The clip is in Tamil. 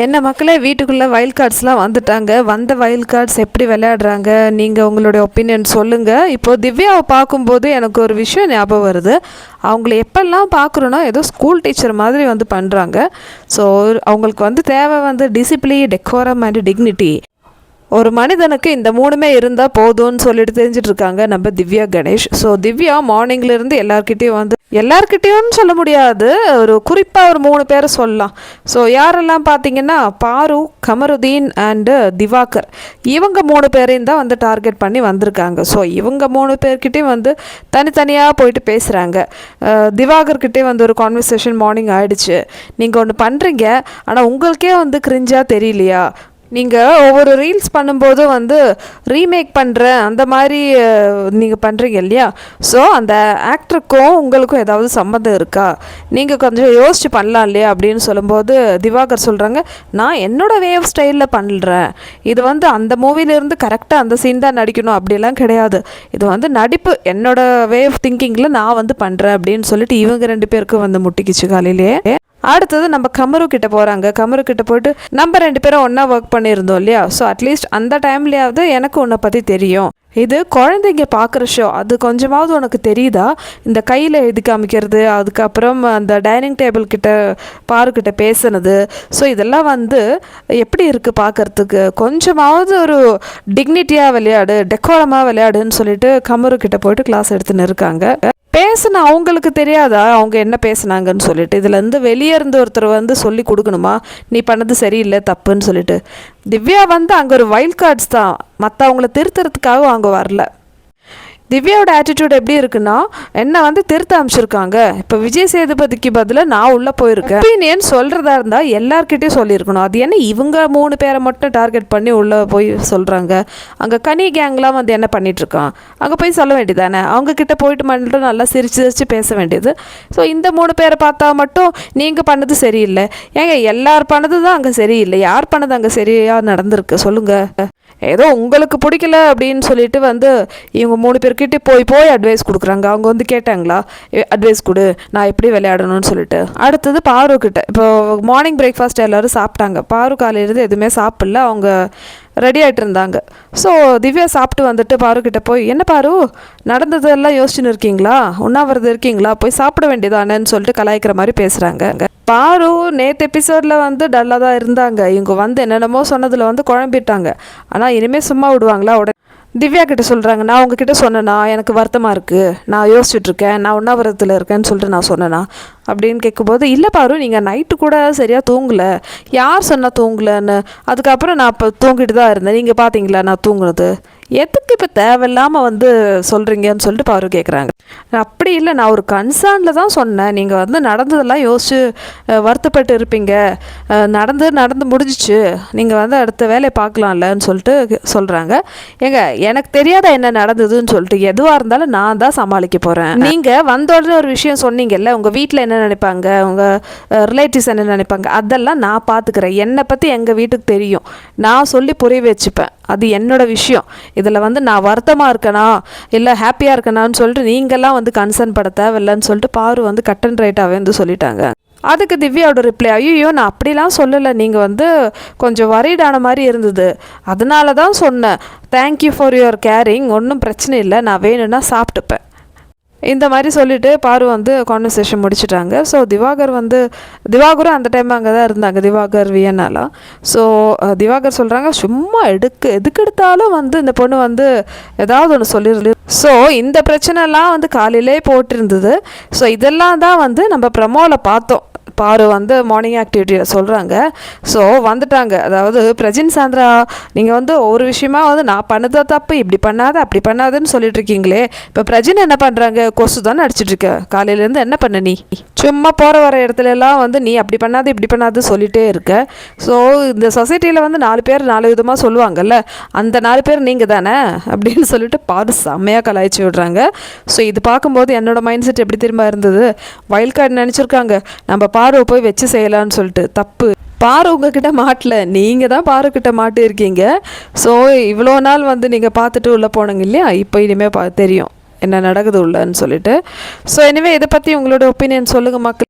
என்ன மக்களே, வீட்டுக்குள்ளே வைல்ட் கார்ட்ஸ்லாம் வந்துட்டாங்க. வந்த வைல்ட் கார்ட்ஸ் எப்படி விளையாடுறாங்க, நீங்கள் உங்களுடைய ஒப்பீனியன் சொல்லுங்கள். இப்போது திவ்யாவை பார்க்கும்போது எனக்கு ஒரு விஷயம் ஞாபகம் வருது. அவங்கள எப்பெல்லாம் பார்க்குறோன்னா ஏதோ ஸ்கூல் டீச்சர் மாதிரி வந்து பண்ணுறாங்க. ஸோ அவங்களுக்கு வந்து தேவை வந்து டிசிப்ளின், டெக்கோரம் அண்ட் டிக்னிட்டி. ஒரு மனிதனுக்கு இந்த மூணுமே இருந்தால் போதும்னு சொல்லிட்டு தெரிஞ்சிட்ருக்காங்க நம்ம திவ்யா கணேஷ். ஸோ திவ்யா மார்னிங்லேருந்து எல்லார்கிட்டேயும் சொல்ல முடியாது, ஒரு குறிப்பாக ஒரு 3 பேரை சொல்லலாம். ஸோ யாரெல்லாம் பார்த்தீங்கன்னா பாரு, கமருதீன் அண்டு திவாகர். இவங்க 3 பேரையும் தான் வந்து டார்கெட் பண்ணி வந்திருக்காங்க. ஸோ இவங்க 3 பேர்கிட்டையும் வந்து தனித்தனியாக போயிட்டு பேசுகிறாங்க. திவாகர்கிட்டே வந்து ஒரு கான்வர்சேஷன் மார்னிங் ஆகிடுச்சு. நீங்கள் ஒன்று பண்ணுறீங்க, ஆனால் உங்களுக்கே வந்து கிரிஞ்சாக தெரியலையா? நீங்கள் ஒவ்வொரு ரீல்ஸ் பண்ணும்போது வந்து ரீமேக் பண்ணுறேன் அந்த மாதிரி நீங்கள் பண்ணுறீங்க இல்லையா? ஸோ அந்த ஆக்டருக்கும் உங்களுக்கும் ஏதாவது சம்மந்தம் இருக்கா? நீங்கள் கொஞ்சம் யோசிச்சு பண்ணலாம் இல்லையா அப்படின்னு சொல்லும்போது திவாகர் சொல்கிறாங்க, நான் என்னோடய வேவ் ஸ்டைலில் பண்ணுறேன். இது வந்து அந்த மூவிலேருந்து கரெக்டாக அந்த சீன் தான் நடிக்கணும் அப்படிலாம் கிடையாது. இது வந்து நடிப்பு, என்னோடய வேவ் திங்கிங்கில் நான் வந்து பண்ணுறேன் அப்படின்னு சொல்லிட்டு இவங்க 2 பேருக்கும் வந்து முட்டிக்கிச்சு காலையிலேயே. அடுத்தது நம்ம கமரு கிட்ட போகிறாங்க. கமரு கிட்ட போய்ட்டு நம்ம 2 பேரும் ஒன்றா ஒர்க் பண்ணியிருந்தோம் இல்லையா? ஸோ அட்லீஸ்ட் அந்த டைம்லேயாவது எனக்கு உன்னை பற்றி தெரியும். இது குழந்தைங்க பார்க்குற ஷோ, அது கொஞ்சமாவது உனக்கு தெரியுதா? இந்த கையில் எழுதி காமிக்கிறது, அதுக்கப்புறம் அந்த டைனிங் டேபிள் கிட்ட பாருக்கிட்ட பேசுனது, ஸோ இதெல்லாம் வந்து எப்படி இருக்குது பார்க்குறதுக்கு? கொஞ்சமாவது ஒரு டிக்னிட்டியாக விளையாடு, டெக்கோரமாக விளையாடுன்னு சொல்லிட்டு கமரு கிட்ட போயிட்டு கிளாஸ் எடுத்துன்னு இருக்காங்க. பேசுனா அவங்களுக்கு தெரியாதா அவங்க என்ன பேசுனாங்கன்னு சொல்லிட்டு? இதுலேருந்து வெளியே இருந்து ஒருத்தர் வந்து சொல்லி கொடுக்கணுமா, நீ பண்ணது சரியில்லை தப்புன்னு சொல்லிட்டு? திவ்யா வந்து அங்கே ஒரு வைல்ட் கார்ட்ஸ் தான், மற்றவங்கள திருத்துறதுக்காக அவங்க வரல. திவ்யாவோட ஆட்டிடியூட் எப்படி இருக்குன்னா, என்ன வந்து திருத்த அமைச்சிருக்காங்க. இப்போ விஜய் சேதுபதிக்கு பதிலாக நான் உள்ளே போயிருக்கேன் ஒப்பீனியன் சொல்கிறதா இருந்தால் எல்லார்கிட்டையும் சொல்லியிருக்கணும். அது என்ன இவங்க 3 பேரை மட்டும் டார்கெட் பண்ணி உள்ளே போய் சொல்கிறாங்க? அங்கே கனி கேங்லாம் வந்து என்ன பண்ணிகிட்ருக்கான்? அங்கே போய் சொல்ல வேண்டியதானே? அவங்கக்கிட்ட போயிட்டு மட்டும் நல்லா சிரித்து பேச வேண்டியது. ஸோ இந்த 3 பேரை பார்த்தா மட்டும் நீங்கள் பண்ணது சரியில்லை. ஏங்க எல்லார் பண்ணது தான் அங்கே சரியில்லை, யார் பண்ணது அங்கே சரியாக நடந்திருக்கு சொல்லுங்கள்? ஏதோ உங்களுக்கு பிடிக்கல அப்படின்னு சொல்லிட்டு வந்து இவங்க 3 பேர்கிட்ட போய் அட்வைஸ் கொடுக்குறாங்க. அவங்க வந்து கேட்டாங்களா, அட்வைஸ் கொடு நான் எப்படி விளையாடணும்னு சொல்லிட்டு? அடுத்தது பாரு கிட்ட, இப்போ மார்னிங் பிரேக்ஃபாஸ்ட் எல்லோரும் சாப்பிட்டாங்க. பாரு காலையிலேருந்து எதுவுமே சாப்பிடல, அவங்க ரெடி ஆகிட்டு இருந்தாங்க. ஸோ திவ்யா சாப்பிட்டு வந்துட்டு பாருக்கிட்ட போய், என்ன பாரு நடந்ததெல்லாம் யோசிச்சுன்னு இருக்கீங்களா, உண்ணாவிரதம் இருக்கீங்களா, போய் சாப்பிட வேண்டியதானேன்னு சொல்லிட்டு கலாய்க்கிற மாதிரி பேசுகிறாங்க. பாரு நேற்று எபிசோடில் வந்து டல்லாக தான் இருந்தாங்க. இவங்க வந்து என்னென்னமோ சொன்னதில் வந்து குழம்பிட்டாங்க. ஆனால் இனிமேல் சும்மா விடுவாங்களா? உடனே திவ்யா கிட்ட சொல்கிறாங்க, நான் உங்ககிட்ட சொன்னேன்னா எனக்கு வருத்தமாக இருக்குது, நான் யோசிச்சுட்ருக்கேன், நான் உண்ணாவிரதத்தில் இருக்கேன்னு சொல்லிட்டு நான் சொன்னேன்னா அப்படின்னு கேட்கும்போது, இல்லை பாரு நீங்கள் நைட்டு கூட சரியாக தூங்கலை, யார் சொன்னால் தூங்கலைன்னு? அதுக்கப்புறம் நான் இப்போ தூங்கிட்டு தான் இருந்தேன், நீங்கள் பார்த்தீங்களா நான் தூங்குனது? எதுக்கு இப்போ தேவையில்லாமல் வந்து சொல்கிறீங்கன்னு சொல்லிட்டு பாரு கேட்குறாங்க. அப்படி இல்லை, நான் ஒரு கன்சர்னில் தான் சொன்னேன், நீங்கள் வந்து நடந்ததெல்லாம் யோசிச்சு வருத்தப்பட்டு இருப்பீங்க, நடந்து முடிஞ்சிச்சு, நீங்கள் வந்து அடுத்த வேலையை பார்க்கலாம்லன்னு சொல்லிட்டு சொல்கிறாங்க. ஏங்க எனக்கு தெரியாத என்ன நடந்ததுன்னு சொல்லிட்டு எதுவாக இருந்தாலும் நான் தான் சமாளிக்க போகிறேன். நீங்கள் வந்த உடனே ஒரு விஷயம் சொன்னீங்கல்ல, உங்கள் வீட்டில் என்ன நினைப்பாங்க, உங்கள் ரிலேட்டிவ்ஸ் என்ன நினைப்பாங்க, அதெல்லாம் நான் பார்த்துக்கிறேன். என்னை பற்றி எங்கள் வீட்டுக்கு தெரியும், நான் சொல்லி புரிய வச்சுப்பேன், அது என்னோடய விஷயம். இதில் வந்து நான் வருத்தமாக இருக்கேனா இல்லை ஹாப்பியாக இருக்கேனான்னு சொல்லிட்டு நீங்கள்லாம் வந்து கன்சர்ன் பட தேவையில்லைன்னு சொல்லிட்டு பாரு வந்து கட் அண்ட் ரைட்டாகவே வந்து சொல்லிட்டாங்க. அதுக்கு திவ்யாவோட ரிப்ளை, ஐயோ நான் அப்படிலாம் சொல்லலை, நீங்கள் வந்து கொஞ்சம் வரீடான மாதிரி இருந்தது, அதனால தான் சொன்னேன், தேங்க்யூ ஃபார் யுவர் கேரிங், ஒன்றும் பிரச்சனை இல்லை, நான் வேணும்னா சாப்பிட்டுப்பேன் இந்த மாதிரி சொல்லிவிட்டு பாரு வந்து கான்வர்சேஷன் முடிச்சுட்டாங்க. ஸோ திவாகரும் அந்த டைம் அங்கே தான் இருந்தாங்க, திவாகர் வியன்னாலாம். ஸோ திவாகர் சொல்கிறாங்க, சும்மா எதுக்கு எடுத்தாலும் வந்து இந்த பொண்ணு வந்து ஏதாவது ஒன்று சொல்லிடுது. ஸோ இந்த பிரச்சனைலாம் வந்து காலையிலே போட்டிருந்தது. ஸோ இதெல்லாம் தான் வந்து நம்ம ப்ரமோவில் பார்த்தோம். பாரு வந்து மார்னிங் ஆக்டிவிட்டியில் சொல்கிறாங்க. ஸோ வந்துட்டாங்க, அதாவது பிரஜின் சாந்திரா நீங்கள் வந்து ஒரு விஷயமா வந்து நான் பண்ணதா தப்பு, இப்படி பண்ணாத அப்படி பண்ணாதுன்னு சொல்லிட்டு இருக்கீங்களே, இப்போ பிரஜின் என்ன பண்ணுறாங்க, கொசு தானே அடிச்சிட்ருக்க, காலையிலேருந்து என்ன பண்ண நீ? சும்மா போகிற வர இடத்துல எல்லாம் வந்து நீ அப்படி பண்ணாது இப்படி பண்ணாது சொல்லிகிட்டே இருக்க. ஸோ இந்த சொசைட்டியில் வந்து 4 பேர் 4 விதமாக சொல்லுவாங்கல்ல, அந்த 4 பேர் நீங்கள் தானே அப்படின்னு சொல்லிட்டு பாரு செம்மையாக கலாய்ச்சி விடுறாங்க. ஸோ இது பார்க்கும்போது என்னோடய மைண்ட் செட் எப்படி திரும்ப இருந்தது, வைல்ட் கார்டு நினச்சிருக்காங்க நம்ம பாருவை போய் வச்சு செய்யலான்னு சொல்லிட்டு. தப்பு, பாரு உங்ககிட்ட மாட்டல, நீங்கள் தான் பாருக்கிட்ட மாட்டு இருக்கீங்க. ஸோ இவ்வளோ நாள் வந்து நீங்கள் பார்த்துட்டு உள்ளே போனீங்க இல்லையா, இப்போ இனிமேல் தெரியும் என்ன நடக்குது உள்ளன்னு சொல்லிட்டு. ஸோ எனிவே இதை பற்றி உங்களோட ஒப்பீனியன் சொல்லுங்கள் மக்கள்.